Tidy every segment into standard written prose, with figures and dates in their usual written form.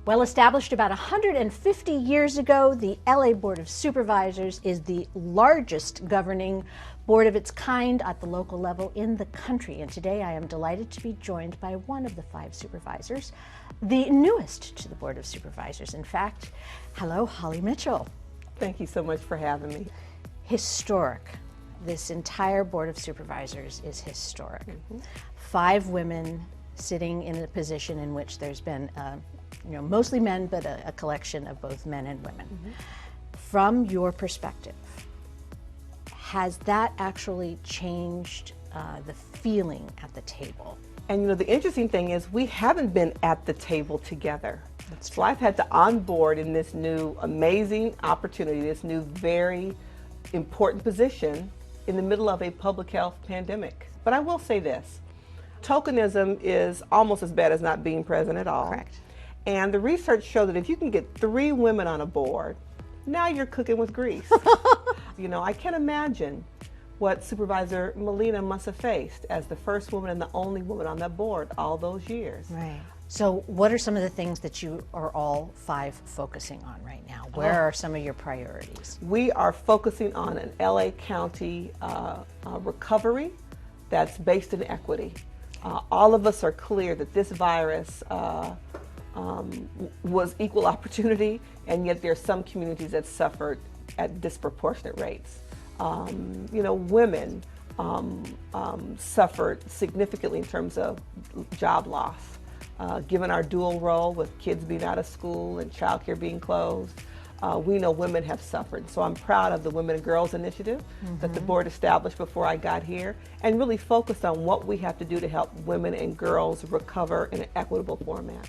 Well, established about 150 years ago, the LA Board of Supervisors is the largest governing board of its kind at the local level in the country. And today I am delighted to be joined by one of the 5 supervisors, the newest to the Board of Supervisors. In fact, hello, Holly Mitchell. Thank you so much for having me. Historic. This entire Board of Supervisors is historic. 5 women sitting in a position in which there's been mostly men, but a collection of both men and women. From your perspective, has that actually changed the feeling at the table? And the interesting thing is we haven't been at the table together. So I've had to onboard in this new amazing opportunity, this new very important position in the middle of a public health pandemic. But I will say this, tokenism is almost as bad as not being present at all. Correct. And the research showed that if you can get 3 women on a board, now you're cooking with grease. I can't imagine what Supervisor Molina must have faced as the first woman and the only woman on that board all those years. Right. So what are some of the things that you are all 5 focusing on right now? Where are some of your priorities? We are focusing on an LA County recovery that's based in equity. All of us are clear that this virus was equal opportunity, and yet there are some communities that suffered at disproportionate rates. Women suffered significantly in terms of job loss. Given our dual role with kids being out of school and childcare being closed, we know women have suffered. So I'm proud of the Women and Girls Initiative that the board established before I got here, and really focused on what we have to do to help women and girls recover in an equitable format.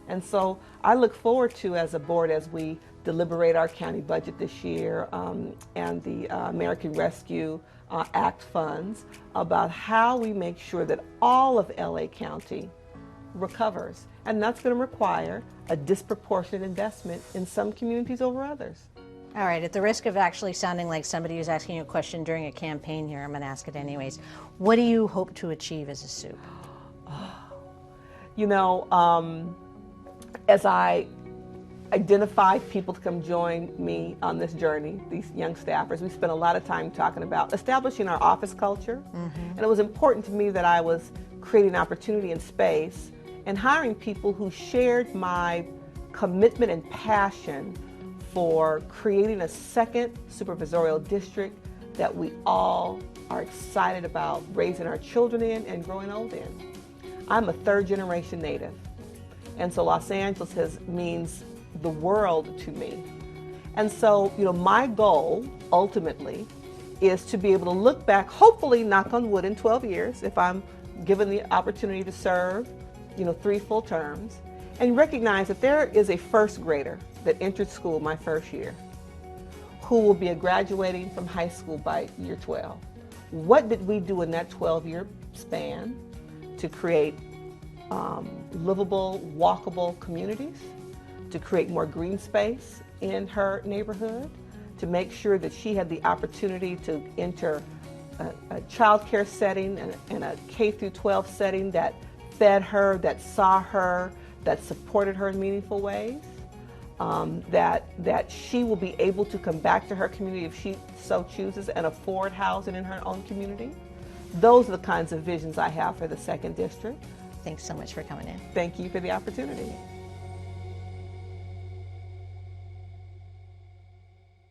And so I look forward to, as a board, as we deliberate our county budget this year and the American Rescue Act funds, about how we make sure that all of LA County recovers. And that's going to require a disproportionate investment in some communities over others. All right, at the risk of actually sounding like somebody who's asking you a question during a campaign here, I'm going to ask it anyways. What do you hope to achieve as a SOUP? As I identified people to come join me on this journey, these young staffers, we spent a lot of time talking about establishing our office culture. And it was important to me that I was creating opportunity and space and hiring people who shared my commitment and passion for creating a second supervisorial district that we all are excited about raising our children in and growing old in. I'm a 3rd-generation native. And so Los Angeles means the world to me. And so, my goal ultimately is to be able to look back, hopefully, knock on wood, in 12 years, if I'm given the opportunity to serve, 3 full terms, and recognize that there is a 1st grader that entered school my first year who will be graduating from high school by year 12. What did we do in that 12-year span to create livable, walkable communities, to create more green space in her neighborhood, to make sure that she had the opportunity to enter a child care setting and a K-12 setting that fed her, that saw her, that supported her in meaningful ways, that she will be able to come back to her community if she so chooses and afford housing in her own community. Those are the kinds of visions I have for the 2nd District. Thanks so much for coming in. Thank you for the opportunity.